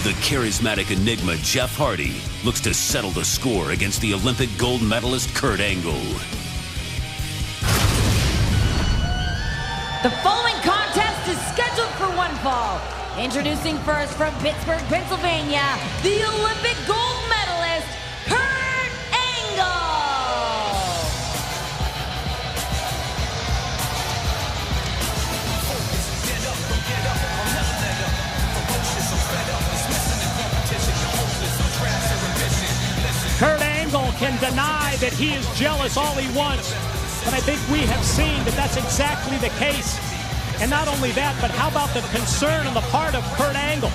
The charismatic enigma Jeff Hardy looks to settle the score against the Olympic gold medalist Kurt Angle. The following contest is scheduled for one fall. Introducing first from Pittsburgh, Pennsylvania, the Olympic gold medalist, Kurt Angle. Kurt Angle can deny that he is jealous all he wants, but I think we have seen that that's exactly the case. And not only that, but how about the concern on the part of Kurt Angle?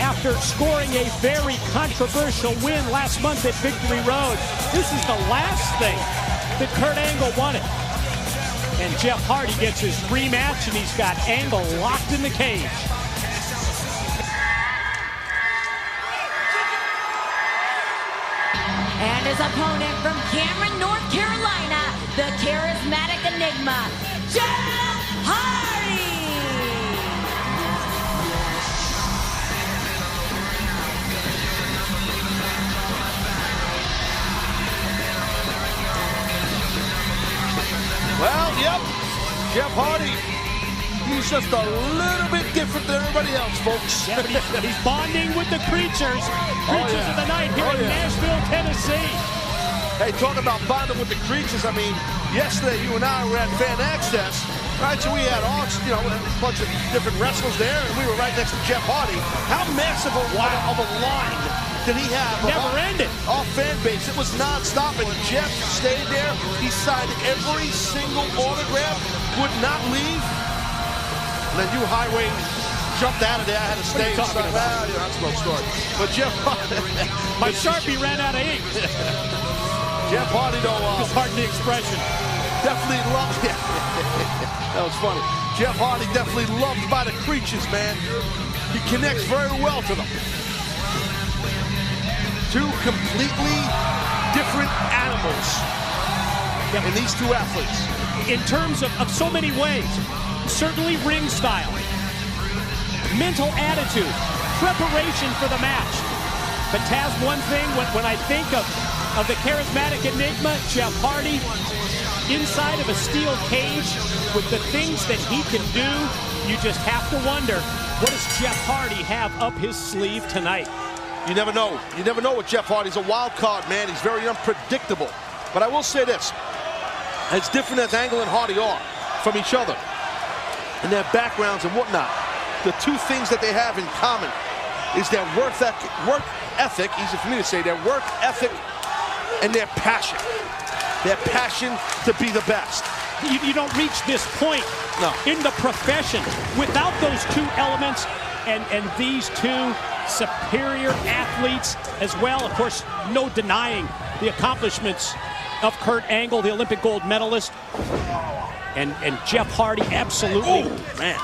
After scoring a very controversial win last month at Victory Road, this is the last thing that Kurt Angle wanted. And Jeff Hardy gets his rematch, and he's got Angle locked in the cage. And his opponent from Cameron, North Carolina, the charismatic enigma, Jeff Hardy! Well, yep, Jeff Hardy. He's just a little bit different than everybody else, folks. Yeah, he's bonding with the creatures of the night here in Nashville, Tennessee. Hey, talking about bonding with the creatures, I mean, yesterday you and I were at Fan Access, right? So we had all, a bunch of different wrestlers there, and we were right next to Jeff Hardy. How massive of a line did he have? Never ended. Our fan base, it was non-stop, and Jeff stayed there. He signed every single autograph, would not leave. And then you highway jumped out of there. I had to stay. What are you talking about? That's a long story. But Jeff Hardy, my Sharpie ran out of ink. Jeff Hardy, though, just pardon the expression. Definitely loved. That was funny. Jeff Hardy definitely loved by the creatures, man. He connects very well to them. Two completely different animals in these two athletes. In terms of so many ways, certainly ring style, mental attitude, preparation for the match. But Taz, one thing, when I think of the charismatic enigma, Jeff Hardy, inside of a steel cage with the things that he can do, you just have to wonder, what does Jeff Hardy have up his sleeve tonight? You never know. You never know with Jeff Hardy. He's a wild card, man. He's very unpredictable. But I will say this. As different as Angle and Hardy are from each other and their backgrounds and whatnot, the two things that they have in common is their work ethic, easy for me to say, their work ethic and their passion. Their passion to be the best. You don't reach this point in the profession without those two elements and these two superior athletes as well. Of course, no denying the accomplishments of Kurt Angle, the Olympic gold medalist. And Jeff Hardy absolutely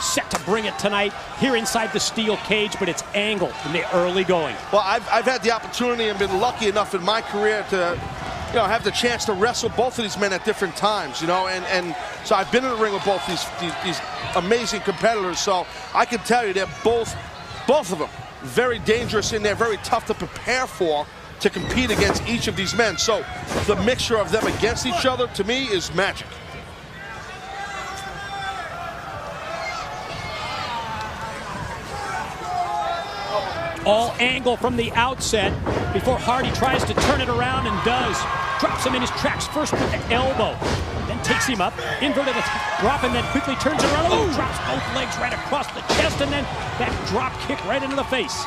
set to bring it tonight here inside the steel cage, but it's Angle in the early going. Well, I've had the opportunity and been lucky enough in my career to have the chance to wrestle both of these men at different times, and so I've been in the ring with both these amazing competitors, so I can tell you they're both of them very dangerous and they're very tough to prepare for, to compete against each of these men. So the mixture of them against each other, to me, is magic. All Angle from the outset before Hardy tries to turn it around and does. Drops him in his tracks first with the elbow, then takes him up, inverted drop, and then quickly turns it around. Ooh, drops both legs right across the chest, and then that drop kick right into the face.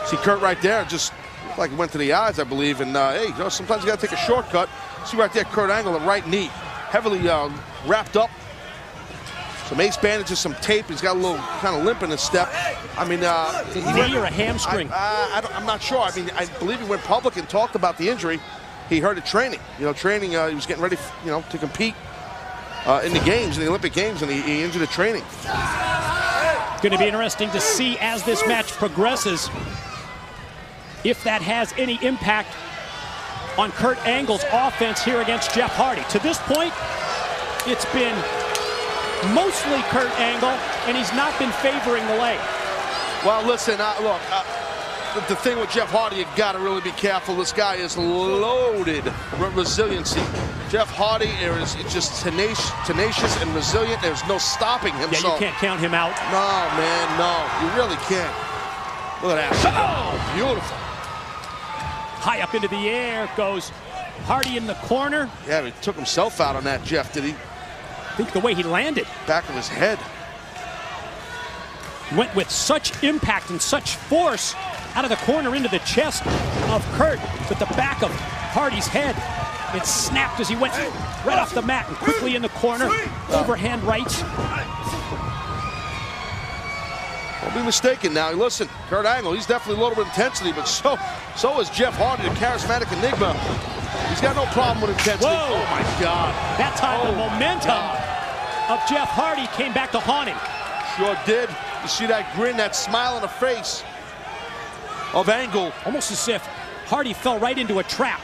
See Kurt right there, just looked like it went to the eyes, I believe. And hey, sometimes you got to take a shortcut. See right there, Kurt Angle, the right knee, heavily wrapped up. Some ace bandages, some tape. He's got a little kind of limp in his step. I mean, knee or a hamstring? I'm not sure. I mean, I believe he went public and talked about the injury. He hurt it training. He was getting ready, to compete in the games, in the Olympic Games, and he injured it training. It's going to be interesting to see as this match progresses if that has any impact on Kurt Angle's offense here against Jeff Hardy. To this point, it's been mostly Kurt Angle, and he's not been favoring the leg. Well, listen, look, the thing with Jeff Hardy, you got to really be careful. This guy is loaded with resiliency. Jeff Hardy is just tenacious and resilient. There's no stopping him. Yeah, you can't count him out. No, man, no. You really can't. Look at that. Oh, beautiful. High up into the air goes Hardy in the corner. Yeah, he took himself out on that, Jeff, did he? I think the way he landed. Back of his head. Went with such impact and such force out of the corner into the chest of Kurt with the back of Hardy's head. It snapped as he went right off the mat and quickly in the corner. Overhand rights. Don't be mistaken now. Listen, Kurt Angle, he's definitely loaded with intensity, but so is Jeff Hardy, the charismatic enigma. He's got no problem with intensity. Whoa. Oh, my God. That time the momentum of Jeff Hardy came back to haunt him. Sure did. You see that grin, that smile on the face of Angle. Almost as if Hardy fell right into a trap.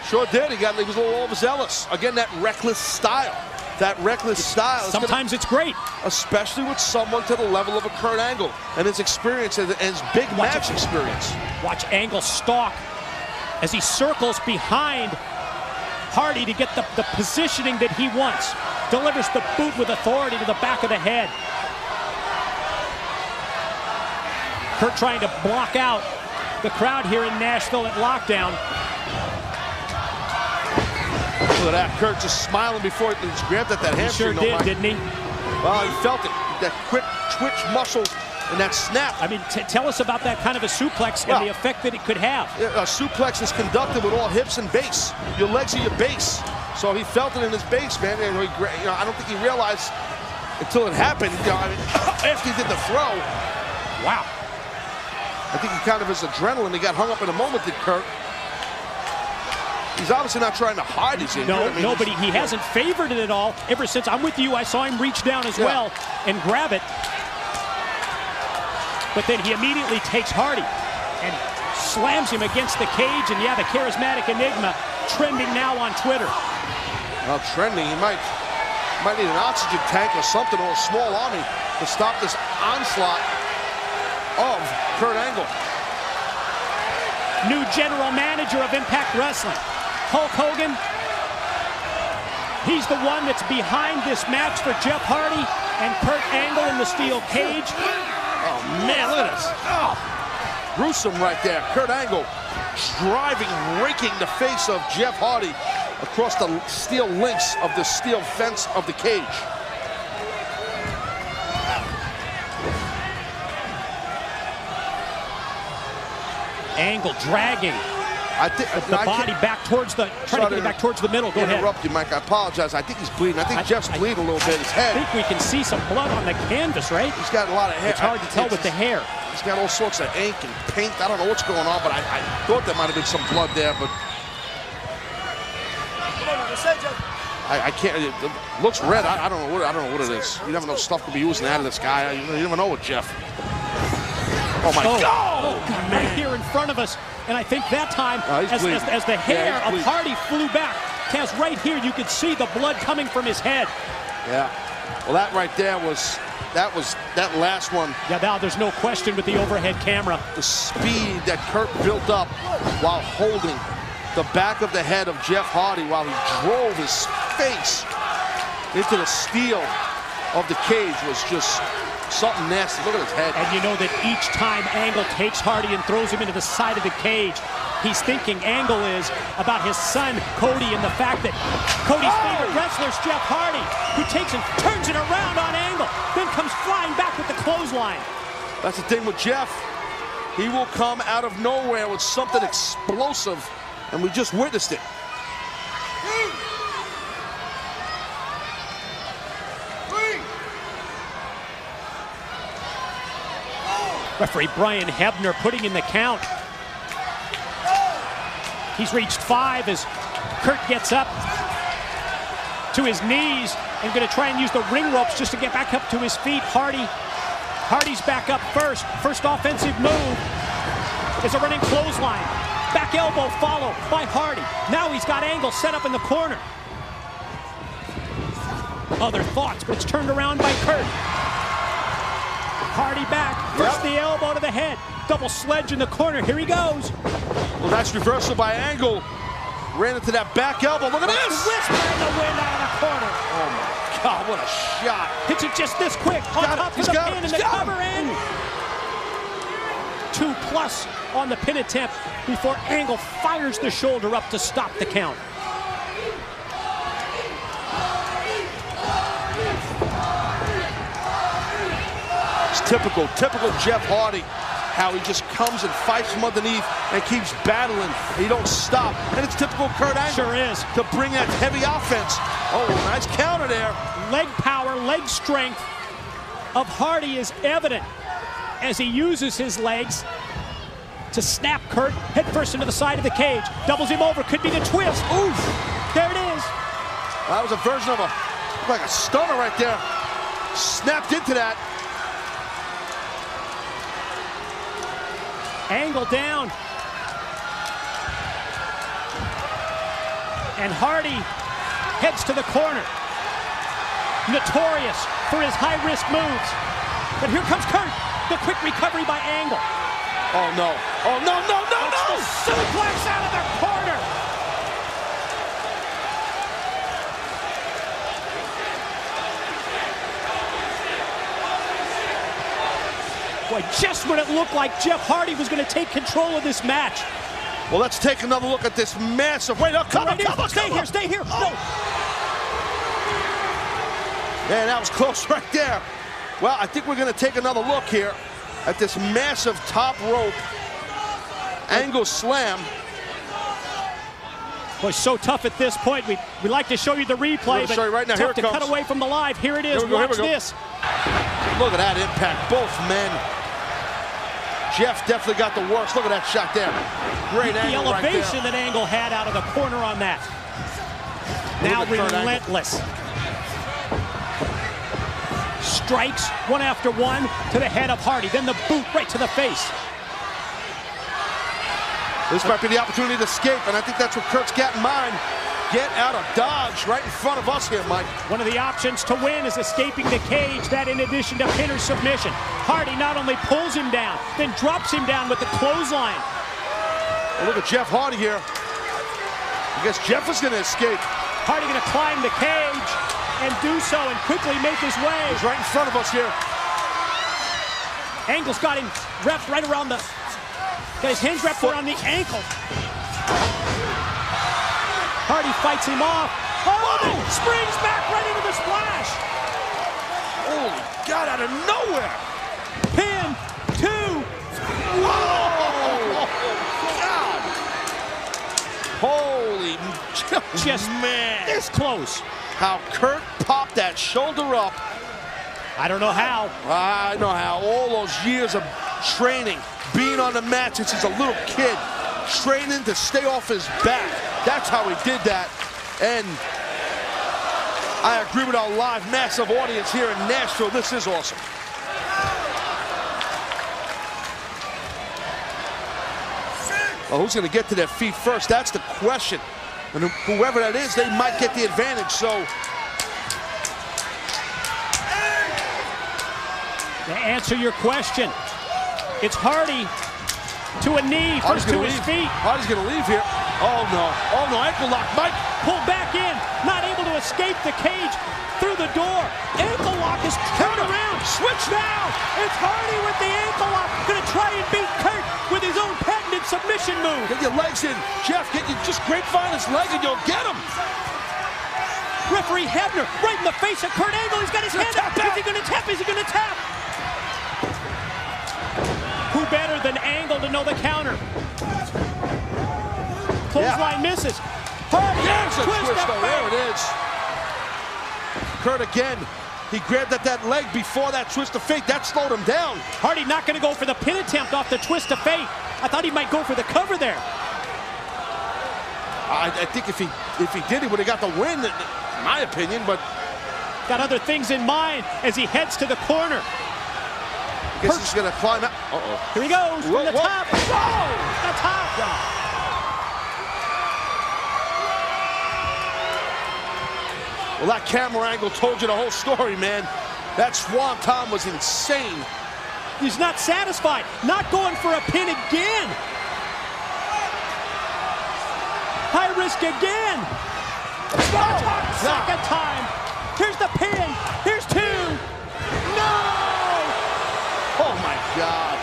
Sure did. He was a little overzealous. Again, that reckless style. That reckless style. Sometimes it's great. Especially with someone to the level of a Kurt Angle and his experience and his big match experience. Watch Angle stalk as he circles behind Hardy to get the positioning that he wants. Delivers the boot with authority to the back of the head. Kurt trying to block out the crowd here in Nashville at Lockdown. Look at that, Kurt just smiling before he grabbed at that hamstring. He sure did, didn't he? Well, he felt it. That quick twitch muscle and that snap. I mean, tell us about that kind of a suplex and the effect that it could have. A suplex is conducted with all hips and base. Your legs are your base. So he felt it in his base, man. And I don't think he realized until it happened. After he did the throw. Wow. I think he kind of his adrenaline. He got hung up in a moment, did Kurt. He's obviously not trying to hide his injury. No, but he hasn't favored it at all. Ever since I'm with you, I saw him reach down as well and grab it. But then he immediately takes Hardy and slams him against the cage. And yeah, the charismatic enigma trending now on Twitter. Well, trending. He might need an oxygen tank or something, or a small army to stop this onslaught of Kurt Angle. New general manager of Impact Wrestling, Hulk Hogan. He's the one that's behind this match for Jeff Hardy and Kurt Angle in the steel cage. Oh, man, look at this. Oh, gruesome right there. Kurt Angle driving, raking the face of Jeff Hardy across the steel links of the steel fence of the cage. Angle dragging the body back towards the, trying to get it back towards the middle. Go ahead. Interrupt you, Mike. I apologize. I think he's bleeding. I think Jeff's bleeding a little bit. His head. I think we can see some blood on the canvas, right? He's got a lot of hair. It's hard to tell with the hair. He's got all sorts of ink and paint. I don't know what's going on, but I thought there might have been some blood there, but I can't. It looks red. I don't know what it is. You never know. Stuff could be using out of this guy. You never know with Jeff. Oh my God! Oh, right here in front of us, and I think that time, as the hair of Hardy flew back, Taz, right here you could see the blood coming from his head. Yeah. Well, that right there was that last one. Yeah, now there's no question with the overhead camera. The speed that Kurt built up while holding the back of the head of Jeff Hardy while he drove his face into the steel of the cage was just something nasty. Look at his head. And you know that each time Angle takes Hardy and throws him into the side of the cage, he's thinking Angle is about his son, Cody, and the fact that Cody's favorite wrestler is Jeff Hardy, who takes and turns it around on Angle, then comes flying back with the clothesline. That's the thing with Jeff. He will come out of nowhere with something explosive, and we just witnessed it. Referee Brian Hebner putting in the count. He's reached 5 as Kurt gets up to his knees and going to try and use the ring ropes just to get back up to his feet. Hardy's back up first. First offensive move is a running clothesline. Back elbow followed by Hardy. Now he's got Angle set up in the corner. other thoughts, but it's turned around by Kurt. Hardy back, first the elbow to the head. Double sledge in the corner, here he goes. Well, that's reversal by Angle. Ran into that back elbow, look at this! Whisper in the wind out of the corner. Oh my God, what a shot. Hits it just this quick, on top of the pin and the cover in. 2+ on the pin attempt before Angle fires the shoulder up to stop the count. It's typical Jeff Hardy, how he just comes and fights from underneath and keeps battling, and he don't stop. And it's typical Kurt Angle. Sure is. To bring that heavy offense. Oh, nice counter there. Leg power, leg strength of Hardy is evident as he uses his legs to snap Kurt head first into the side of the cage. Doubles him over, could be the twist. Oof, there it is. That was a version of like a stunner right there. Snapped into that. Angle down. And Hardy heads to the corner. Notorious for his high-risk moves. But here comes Kurt. The quick recovery by Angle. Oh no. Oh no, no, no, That's no! the suplex out of the corner. Boy, just when it looked like Jeff Hardy was going to take control of this match. Well, let's take another look at this massive. Wait, no, come on, Stay here. No. Man, that was close right there. Well, I think we're going to take another look here at this massive top rope Angle slam. Boy, so tough at this point. We like to show you the replay, but show you right now. tough Here it to cut comes. away from the live. Here it is. Here we go, Watch this. Look at that impact. Both men. Jeff definitely got the works. Look at that shot there. Great The angle right there. elevation that Angle had out of the corner on that. Now relentless. Strikes one after one to the head of Hardy. Then the boot right to the face. This might be the opportunity to escape, and I think that's what Kurt's got in mind. Get out of Dodge right in front of us here, Mike. One of the options to win is escaping the cage. That in addition to pin or submission. Hardy not only pulls him down, then drops him down with the clothesline. Well, look at Jeff Hardy here. I guess Jeff is going to escape. Hardy going to climb the cage and do so and quickly make his way. He's right in front of us here. Angle's got him wrapped right around the... Got his hands wrapped around the ankle. Hardy fights him off. Oh, then springs back right into the splash. Holy God, out of nowhere. Pin, 2. Whoa! God! Holy, Just man. this close. How Kurt popped that shoulder up. I don't know how. I know how. All those years of training, being on the mat since he's a little kid, training to stay off his back. That's how he did that. And I agree with our live massive audience here in Nashville. This is awesome. Well, who's going to get to their feet first? That's the question. And whoever that is, they might get the advantage. So To answer your question, it's Hardy to a knee, first to his feet. Hardy's going to leave here. Oh, no. Oh, no. Ankle lock. Mike. Pulled back in, not able to escape the cage through the door. Ankle lock is turned around. Switch now. It's Hardy with the ankle lock. Going to try and beat Kurt with his own patented submission move. Get your legs in. Jeff, get you just grapevine his leg and you'll get him. Referee Hebner right in the face of Kurt Angle. He's got his hand up. Is he going to tap? Is he going to tap? Who better than Angle to know the counter? Clothesline misses. Hardy, There's a twist twist, of though. There fate. it is. Kurt again. He grabbed at that leg before that twist of fate. That slowed him down. Hardy not going to go for the pin attempt off the twist of fate. I thought he might go for the cover there. I think if he did, he would have got the win, in my opinion, but Got other things in mind as he heads to the corner. I guess he's going to climb out. Uh-oh. Here he goes from the top. Whoa! The top. Well, that camera angle told you the whole story, man. That Swanton was insane. He's not satisfied. Not going for a pin again. High risk again. Swanton, second time. Here's the pin. Here's two. No! Oh, my God.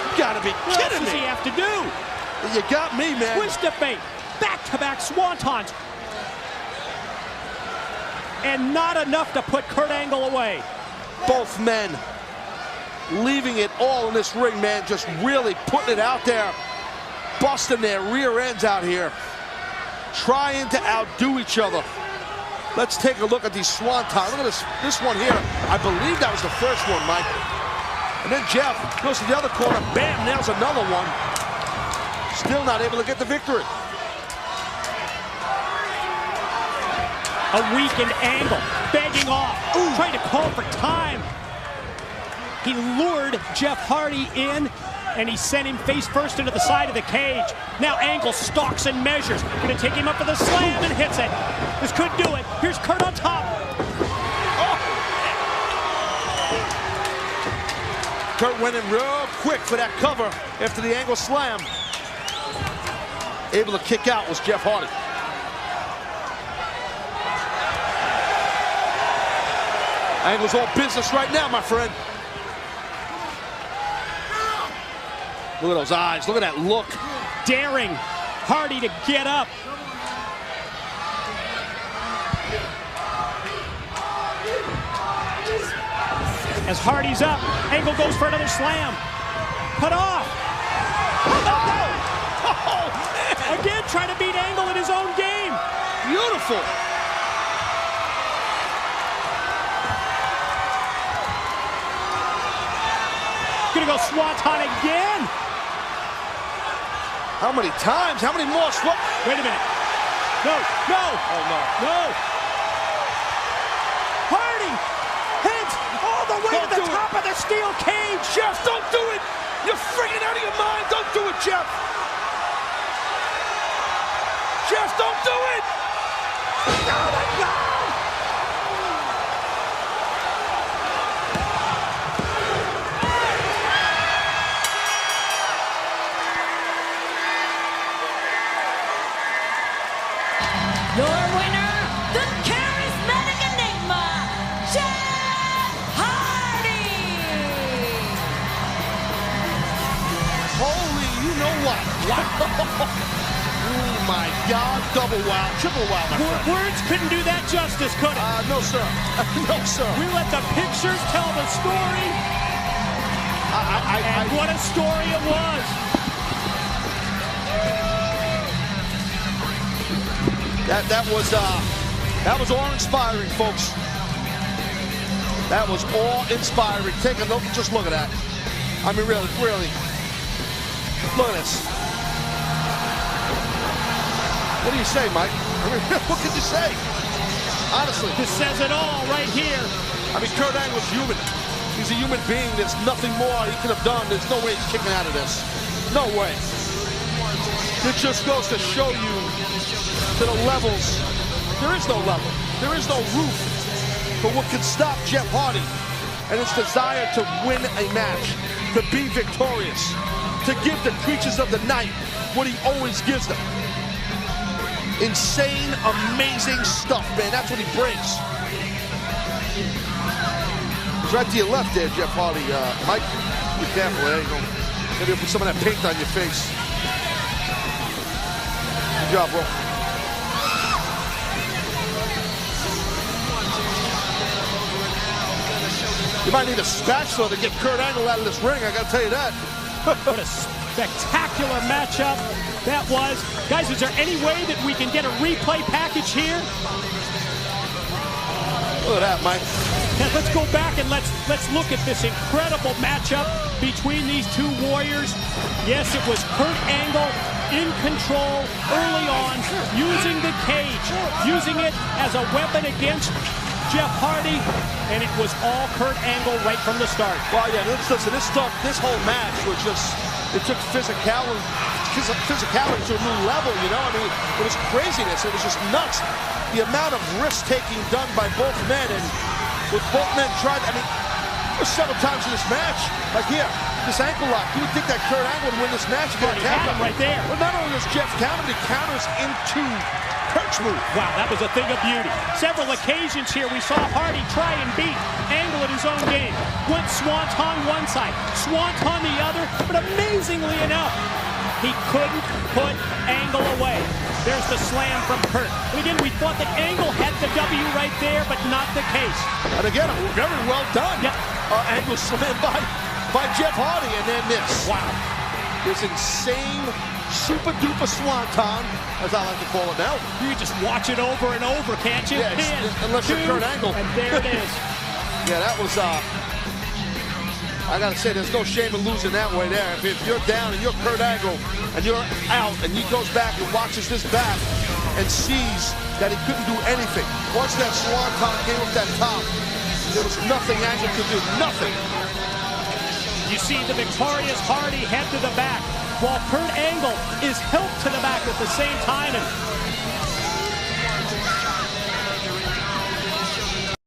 You gotta be kidding me. What does he have to do? You got me, man. Twist of fate. Back-to-back Swantons. And not enough to put Kurt Angle away. Both men leaving it all in this ring, man. Just really putting it out there. Busting their rear ends out here. Trying to outdo each other. Let's take a look at these Swanton. Look at this one here. I believe that was the first one, Mike. And then Jeff goes to the other corner. Bam, nails another one. Still not able to get the victory. A weakened Angle, begging off, trying to call for time. He lured Jeff Hardy in, and he sent him face first into the side of the cage. Now Angle stalks and measures. Gonna take him up with a slam and hits it. This could do it. Here's Kurt on top. Oh. Kurt went in real quick for that cover after the Angle slam. Able to kick out was Jeff Hardy. Angle's all business right now, my friend. Look at those eyes. Look at that look. Daring Hardy to get up. As Hardy's up, Angle goes for another slam. Cut off. Oh, man. Again, trying to beat Angle in his own game. Beautiful. Gonna go Swanton again. How many times? How many more? Wait a minute. No, no. Oh, no. No. Hardy heads all the way to the top of the steel cage. Jeff, don't do it. You're freaking out of your mind. Don't do it, Jeff. Jeff, don't do it. Oh, my God. Your winner, the charismatic enigma, Jeff Hardy! Holy, you know what? Wow. Oh, my God. Double wow. Triple wow, my friend. Words couldn't do that justice, could it? No, sir. No, sir. We let the pictures tell the story. And what a story it was. That was all inspiring, folks. That was all inspiring. Take a look, just look at that. I mean, really, look at this. What do you say, Mike? I mean, what could you say? Honestly. This says it all right here. I mean, Kurt Angle's human. He's a human being. There's nothing more he could have done. There's no way he's kicking out of this. No way. It just goes to show you to the levels. There is no level. There is no roof for what can stop Jeff Hardy and his desire to win a match, to be victorious, to give the creatures of the night what he always gives them. Insane, amazing stuff, man. That's what he brings. He's right to your left there, Jeff Hardy. Mike, be careful there. You know, maybe you'll put some of that paint on your face. Good job, bro. You might need a spatula to get Kurt Angle out of this ring, I gotta tell you that. What a spectacular matchup that was. Guys, is there any way that we can get a replay package here? Look at that, Mike. Now let's go back and let's look at this incredible matchup between these two warriors. Yes, it was Kurt Angle in control early on, using the cage, using it as a weapon against Jeff Hardy, and it was all Kurt Angle right from the start. Well, yeah, listen, this whole match was just, it took physicality physicality to a new level, you know? I mean, it was craziness. It was just nuts. The amount of risk-taking done by both men, and with both men tried, I mean, there were several times in this match, like here, this ankle lock. You would think that Kurt Angle would win this match. He had him right there. But not only does Jeff counter, but he counters into Kurt's move. Wow, that was a thing of beauty. Several occasions here we saw Hardy try and beat Angle at his own game. Went Swanton one side, Swanton the other, but amazingly enough, he couldn't put Angle away. There's the slam from Kurt. And again, we thought that Angle had the W right there, but not the case. And again, very well done. Yep. Angle slammed by Jeff Hardy, and then this. Wow. This insane, super-duper swanton, as I like to call it now. You can just watch it over and over, can't you? Yeah, unless you're Kurt Angle. And there it is. Yeah, that was, I gotta say, there's no shame in losing that way there. If you're down and you're Kurt Angle and you're out and he goes back and watches this back and sees that he couldn't do anything. Once that swanton came up that top, there was nothing Angle could do, nothing. You see the victorious Hardy head to the back, while Kurt Angle is helped to the back at the same time. And